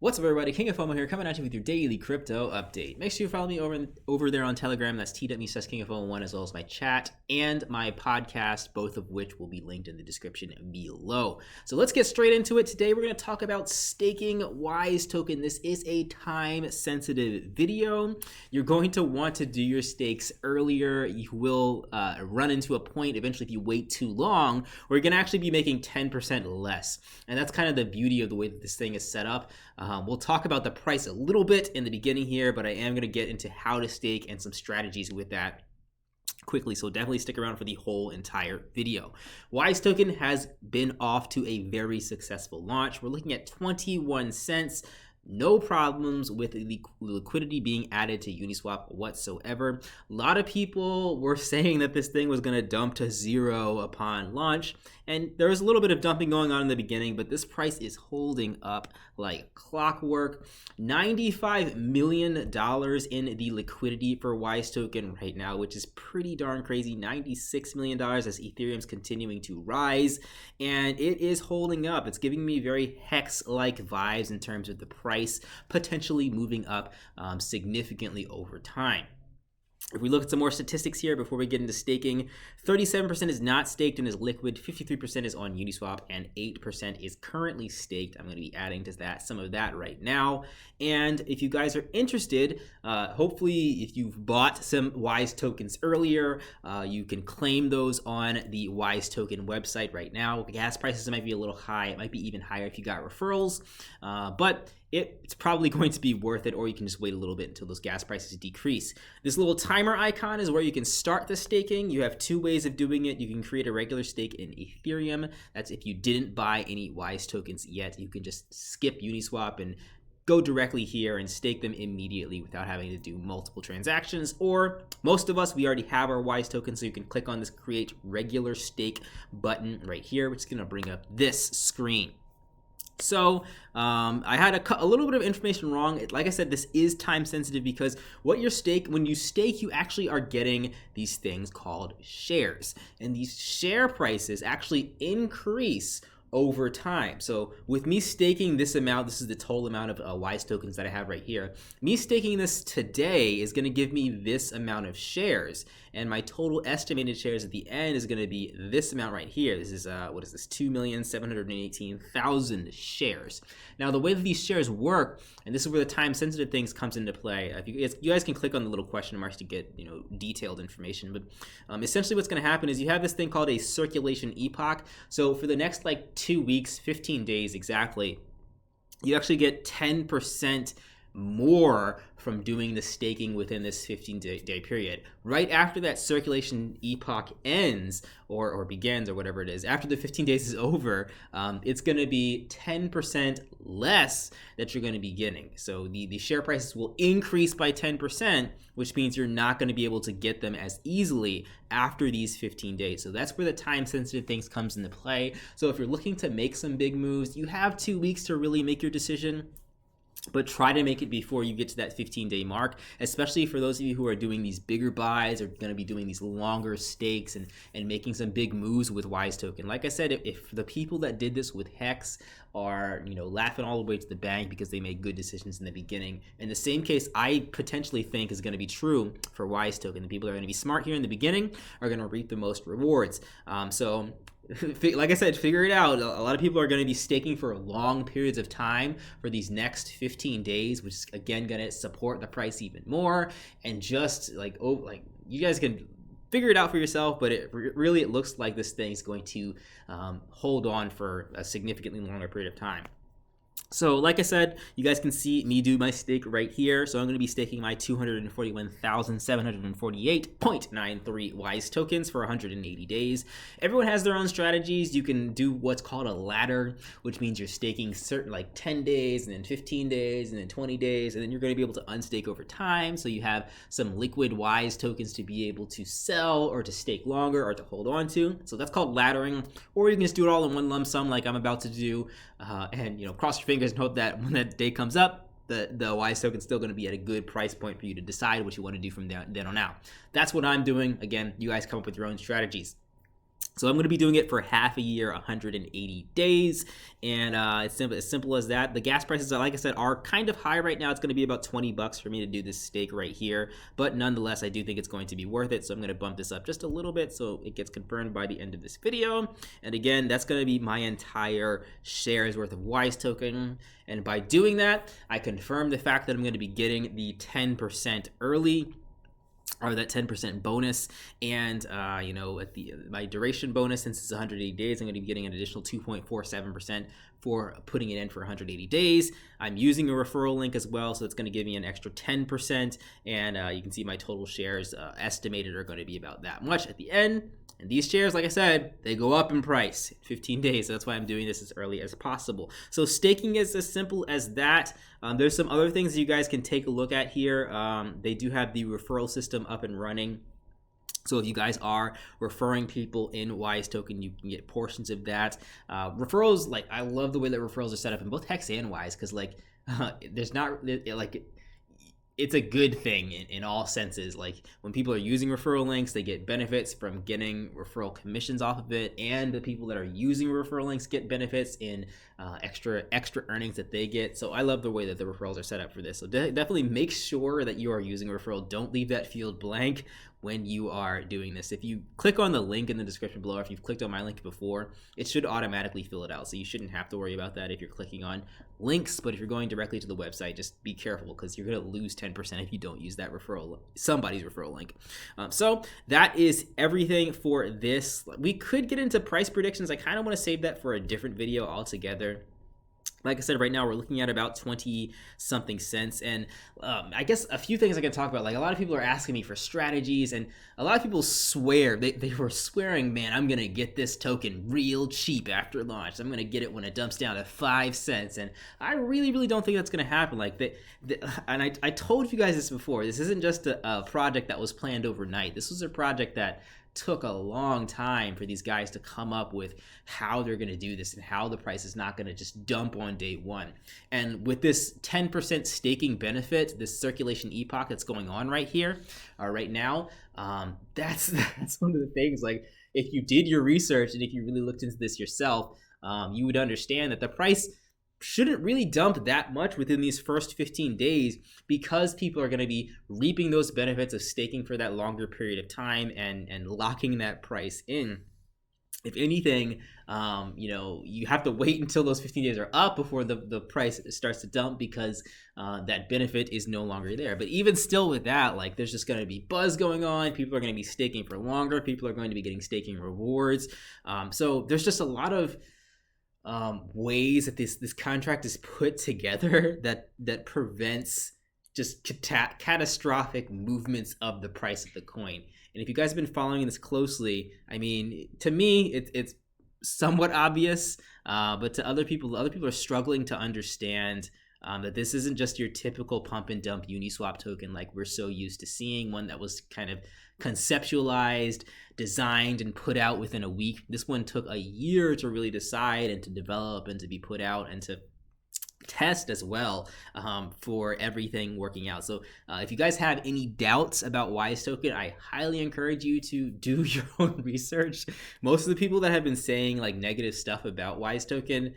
What's up, everybody? King of Fomo here, coming at you with your daily crypto update. Make sure you follow me over there on Telegram. That's t.me/King of Fomo1, as well as my chat and my podcast, both of which will be linked in the description below. So let's get straight into it. Today, we're going to talk about staking Wisetoken. This is a time-sensitive video. You're going to want to do your stakes earlier. You will run into a point eventually if you wait too long, where you're going to actually be making 10% less. And that's kind of the beauty of the way that this thing is set up. We'll talk about the price a little bit in the beginning here, but I am going to get into how to stake and some strategies with that quickly, so definitely stick around for the whole entire video. Wisetoken has been off to a very successful launch. We're looking at 21 cents. No problems with the liquidity being added to Uniswap whatsoever. A lot of people were saying that this thing was going to dump to zero upon launch, and there was a little bit of dumping going on in the beginning, but this price is holding up like clockwork. $95 million in the liquidity for Wisetoken right now, which is pretty darn crazy. $96 million as Ethereum's continuing to rise, and it is holding up. It's giving me very Hex-like vibes in terms of the price potentially moving up significantly over time. If we look at some more statistics here before we get into staking, 37% is not staked and is liquid, 53% is on Uniswap, and 8% is currently staked. I'm going to be adding to that some of that right now. And if you guys are interested, hopefully if you've bought some Wisetokens earlier, you can claim those on the Wisetoken website right now. Gas prices might be a little high. It might be even higher if you got referrals, but it's probably going to be worth it, or you can just wait a little bit until those gas prices decrease. This little timer icon is where you can start the staking. You have two ways of doing it. You can create a regular stake in Ethereum. That's if you didn't buy any Wisetokens yet. You can just skip Uniswap and go directly here and stake them immediately without having to do multiple transactions. Or most of us, we already have our Wisetoken, so you can click on this create regular stake button right here, which is going to bring up this screen. So I had a little bit of information wrong. Like I said, this is time sensitive because when you stake, you actually are getting these things called shares. And these share prices actually increase over time. So with me staking this amount, this is the total amount of Wisetokens that I have right here. Me staking this today is going to give me this amount of shares, and my total estimated shares at the end is going to be this amount right here. This is what is this? 2,718,000 shares. Now the way that these shares work, and this is where the time-sensitive things comes into play. You guys can click on the little question marks to get detailed information. But essentially, what's going to happen is you have this thing called a circulation epoch. So for the next 2 weeks, 15 days exactly, you actually get 10% more from doing the staking within this 15-day period. Right after that circulation epoch ends or begins or whatever it is, after the 15 days is over, it's going to be 10% less that you're going to be getting. So the share prices will increase by 10%, which means you're not going to be able to get them as easily after these 15 days. So that's where the time-sensitive things comes into play. So if you're looking to make some big moves, you have 2 weeks to really make your decision. But try to make it before you get to that 15-day mark, especially for those of you who are doing these bigger buys or going to be doing these longer stakes and making some big moves with Wisetoken. Like I said, if the people that did this with Hex are laughing all the way to the bank because they made good decisions in the beginning, in the same case, I potentially think is going to be true for Wisetoken. The people that are going to be smart here in the beginning are going to reap the most rewards. So like I said, figure it out. A lot of people are going to be staking for long periods of time for these next 15 days, which is again going to support the price even more. And just you guys can figure it out for yourself, but it looks like this thing is going to hold on for a significantly longer period of time. So like I said, you guys can see me do my stake right here. So I'm going to be staking my 241,748.93 Wisetokens for 180 days. Everyone has their own strategies. You can do what's called a ladder, which means you're staking certain 10 days and then 15 days and then 20 days, and then you're going to be able to unstake over time. So you have some liquid Wisetokens to be able to sell or to stake longer or to hold on to. So that's called laddering, or you can just do it all in one lump sum like I'm about to do, and cross your fingers and hope that when that day comes up, the Wisetoken is still going to be at a good price point for you to decide what you want to do from then on out. That's what I'm doing. Again, you guys come up with your own strategies. So I'm going to be doing it for half a year, 180 days, and it's as simple as that. The gas prices, like I said, are kind of high right now. It's going to be about $20 for me to do this stake right here, but nonetheless, I do think it's going to be worth it. So I'm going to bump this up just a little bit so it gets confirmed by the end of this video. And again, that's going to be my entire shares worth of Wisetoken. And by doing that, I confirm the fact that I'm going to be getting the 10% early, or that 10% bonus, and you know, at my duration bonus, since it's 180 days, I'm going to be getting an additional 2.47% for putting it in for 180 days. I'm using a referral link as well, so it's going to give me an extra 10%, and you can see my total shares estimated are going to be about that much at the end. And these shares, like I said, they go up in price in 15 days. So that's why I'm doing this as early as possible. So staking is as simple as that. There's some other things that you guys can take a look at here. They do have the referral system up and running. So if you guys are referring people in Wisetoken, you can get portions of that. Referrals, like, I love the way that referrals are set up in both Hex and Wise, because like there's not like, it's a good thing in all senses. Like, when people are using referral links, they get benefits from getting referral commissions off of it, and the people that are using referral links get benefits in extra earnings that they get. So I love the way that the referrals are set up for this. So definitely make sure that you are using a referral. Don't leave that field blank when you are doing this. If you click on the link in the description below, or if you've clicked on my link before, it should automatically fill it out. So you shouldn't have to worry about that if you're clicking on links. But if you're going directly to the website, just be careful, because you're going to lose 10% if you don't use that somebody's referral link. So that is everything for this. We could get into price predictions. I kind of want to save that for a different video altogether. Like I said, right now we're looking at about 20 something cents, and I guess a few things I can talk about. Like, a lot of people are asking me for strategies, and a lot of people swear, they were swearing, man, I'm gonna get this token real cheap after launch. I'm gonna get it when it dumps down to 5 cents, and I really don't think that's gonna happen. Like, and I told you guys this before. This isn't just a project that was planned overnight. This was a project that took a long time for these guys to come up with how they're going to do this and how the price is not going to just dump on day one. And with this 10% staking benefit, this circulation epoch that's going on right here, right now, that's one of the things. Like, if you did your research and if you really looked into this yourself, you would understand that the price shouldn't really dump that much within these first 15 days, because people are going to be reaping those benefits of staking for that longer period of time and locking that price in. If anything, you know, you have to wait until those 15 days are up before the price starts to dump, because that benefit is no longer there. But even still with that, like, there's just going to be buzz going on. People are going to be staking for longer. People are going to be getting staking rewards. So there's just a lot of ways that this contract is put together that prevents just catastrophic movements of the price of the coin. And if you guys have been following this closely, I mean, to me, it's somewhat obvious, but to other people are struggling to understand that this isn't just your typical pump and dump Uniswap token like we're so used to seeing, one that was kind of conceptualized, designed, and put out within a week. This one took a year to really decide and to develop and to be put out and to test as well, for everything working out. So if you guys have any doubts about Wisetoken, I highly encourage you to do your own research. Most of the people that have been saying like negative stuff about Wisetoken,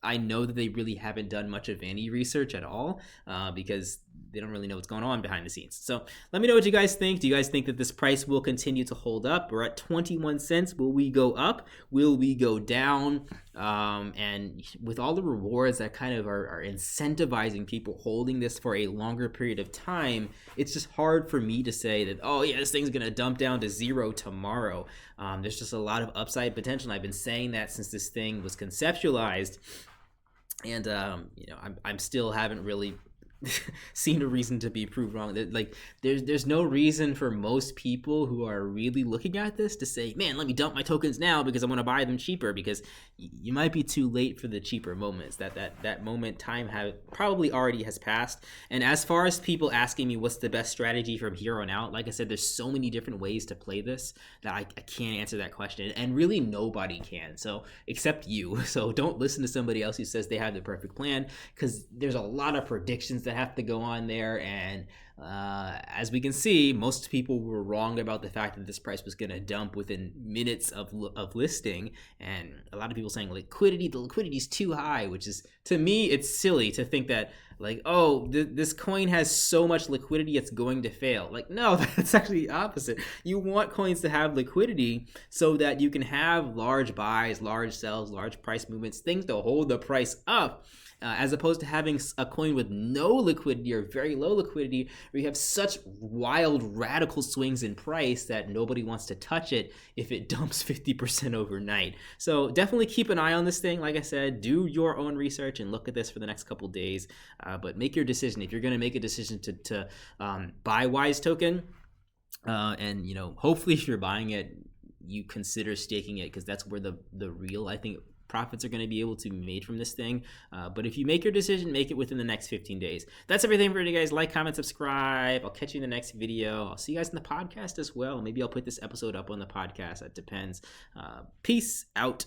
I know that they really haven't done much of any research at all, because they don't really know what's going on behind the scenes. So let me know what you guys think. Do you guys think that this price will continue to hold up? We're at 21 cents. Will we go up? Will we go down? And with all the rewards that kind of are incentivizing people holding this for a longer period of time, it's just hard for me to say that, oh yeah, this thing's gonna dump down to 0 tomorrow. There's just a lot of upside potential. And I've been saying that since this thing was conceptualized. And you know, I'm still haven't really seen a reason to be proved wrong. Like, there's no reason for most people who are really looking at this to say, man, let me dump my tokens now because I want to buy them cheaper, because you might be too late for the cheaper moments. That moment time probably already has passed. And as far as people asking me what's the best strategy from here on out, like I said, there's so many different ways to play this that I can't answer that question, and really nobody can, so except you. So don't listen to somebody else who says they have the perfect plan, because there's a lot of predictions that that have to go on there. And as we can see, most people were wrong about the fact that this price was going to dump within minutes of listing. And a lot of people saying the liquidity is too high, which is, to me, it's silly to think that like, oh, this coin has so much liquidity, it's going to fail. Like, no, that's actually the opposite. You want coins to have liquidity so that you can have large buys, large sells, large price movements, things to hold the price up. As opposed to having a coin with no liquidity or very low liquidity, where you have such wild, radical swings in price that nobody wants to touch it if it dumps 50% overnight. So definitely keep an eye on this thing. Like I said, do your own research and look at this for the next couple days. But make your decision. If you're going to make a decision to buy Wisetoken, and hopefully if you're buying it, you consider staking it, because that's where the real, I think, profits are going to be able to be made from this thing. But if you make your decision, make it within the next 15 days. That's everything for you guys. Like, comment, subscribe. I'll catch you in the next video. I'll see you guys in the podcast as well. Maybe I'll put this episode up on the podcast. That depends. Peace out.